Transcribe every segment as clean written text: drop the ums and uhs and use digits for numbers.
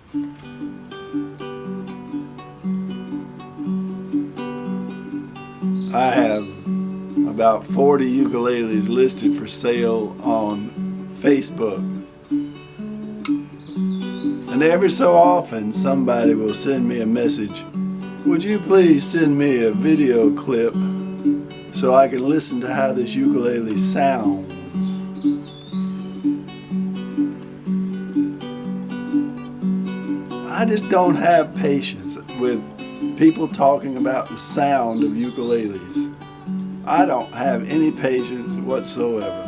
I have about 40 ukuleles listed for sale on Facebook. And every so often somebody will send me a message, "Would you please send me a video clip so I can listen to how this ukulele sounds?" I just don't have patience with people talking about the sound of ukuleles. I don't have any patience whatsoever.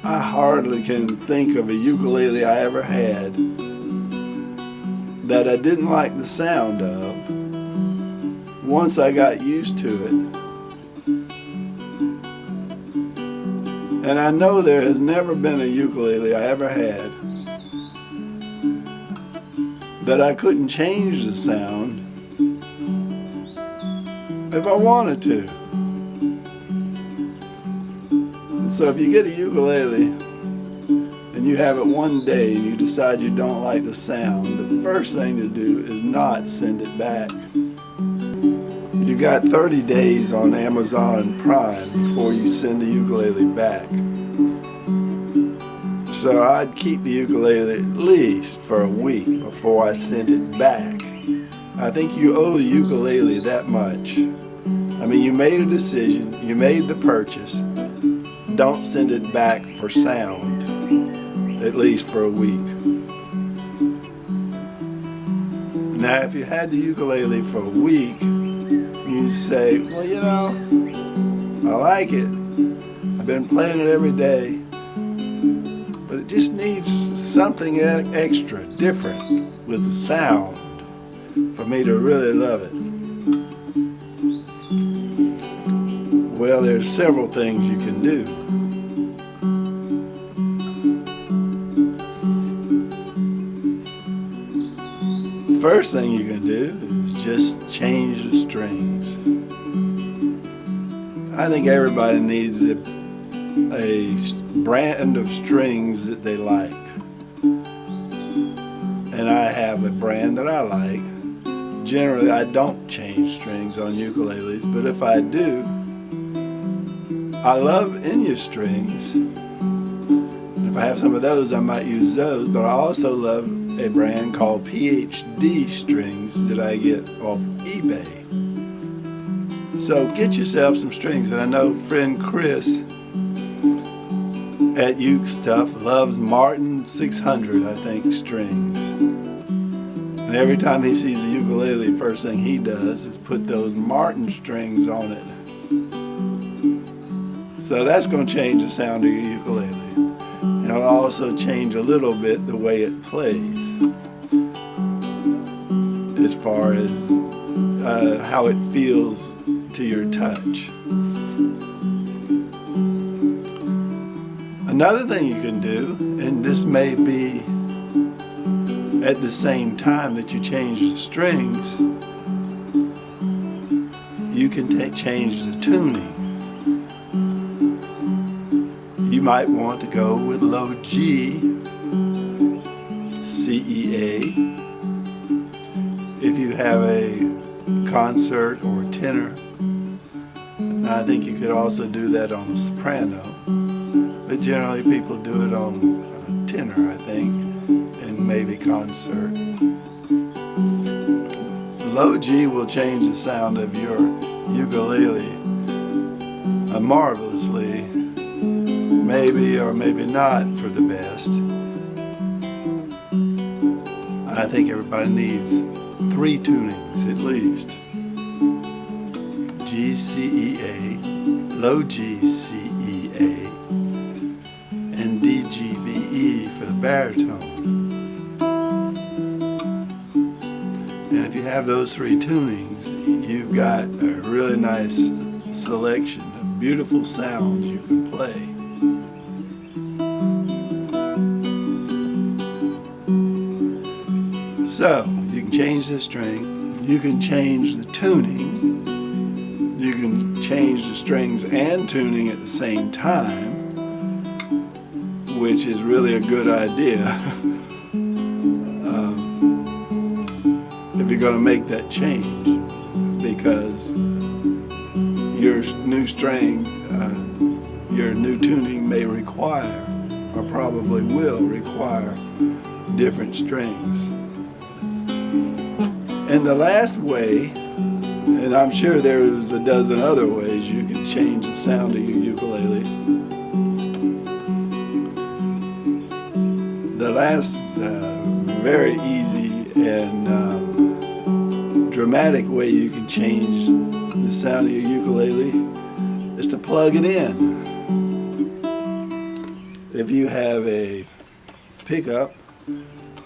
I hardly can think of a ukulele I ever had that I didn't like the sound of once I got used to it. And I know there has never been a ukulele I ever had that I couldn't change the sound if I wanted to. And so if you get a ukulele and you have it one day and you decide you don't like the sound, the first thing to do is not send it back. You've got 30 days on Amazon Prime before you send the ukulele back. So I'd keep the ukulele at least for a week before I sent it back. I think you owe the ukulele that much. I mean, you made a decision, you made the purchase. Don't send it back for sound, at least for a week. Now, if you had the ukulele for a week, you say, "Well, you know, I like it. I've been playing it every day, but it just needs something extra, different with the sound for me to really love it." Well, there's several things you can do. First thing you can do is just change the strings. I think everybody needs a brand of strings that they like. And I have a brand that I like. Generally, I don't change strings on ukuleles, but if I do, I love Enya strings. If I have some of those, I might use those, but I also love a brand called PhD strings that I get off eBay. So get yourself some strings, and I know friend Chris at Uke Stuff loves Martin 600, I think, strings. And every time he sees a ukulele, first thing he does is put those Martin strings on it. So that's going to change the sound of your ukulele. And it'll also change a little bit the way it plays, as far as how it feels to your touch. Another thing you can do, and this may be at the same time that you change the strings, you can change the tuning. You might want to go with low G CEA. If you have a concert or tenor, I think you could also do that on soprano, but generally people do it on tenor, I think, and maybe concert. Low G will change the sound of your ukulele marvelously, maybe or maybe not for the best. I think everybody needs 3 tunings at least. G CEA, low G CEA, and DGBE for the baritone. And if you have those 3 tunings, you've got a really nice selection of beautiful sounds you can play. So, you can change the string, you can change the tuning, you can change the strings and tuning at the same time, which is really a good idea if you're going to make that change, because your new string, your new tuning may require, or probably will require, different strings. And the last way, and I'm sure there's a dozen other ways you can change the sound of your ukulele. The last very easy and dramatic way you can change the sound of your ukulele is to plug it in. If you have a pickup,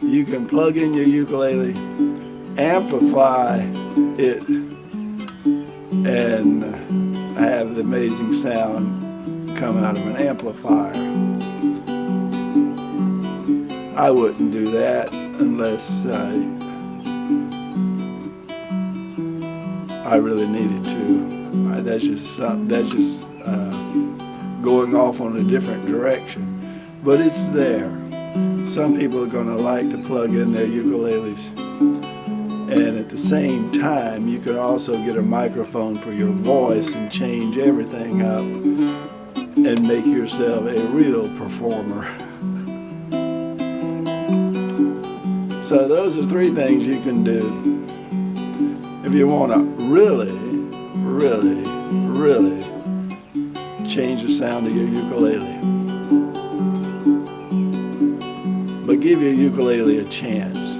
you can plug in your ukulele, amplify it, and have the amazing sound come out of an amplifier. I wouldn't do that unless I really needed to. That's just going off on a different direction. But it's there. Some people are going to like to plug in their ukuleles. And at the same time, you could also get a microphone for your voice and change everything up and make yourself a real performer. So those are 3 things you can do if you want to really, really, really change the sound of your ukulele. But give your ukulele a chance.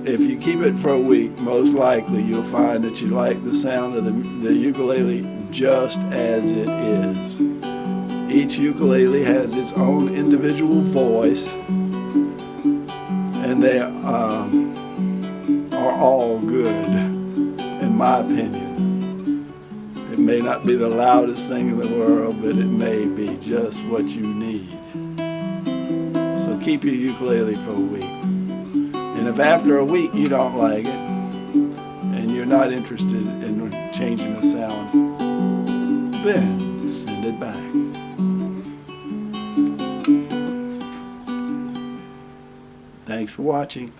If you keep it for a week, most likely you'll find that you like the sound of the ukulele just as it is. Each ukulele has its own individual voice, and they are all good, in my opinion. It may not be the loudest thing in the world, but it may be just what you need. So keep your ukulele for a week. And if after a week you don't like it, and you're not interested in changing the sound, then send it back. Thanks for watching.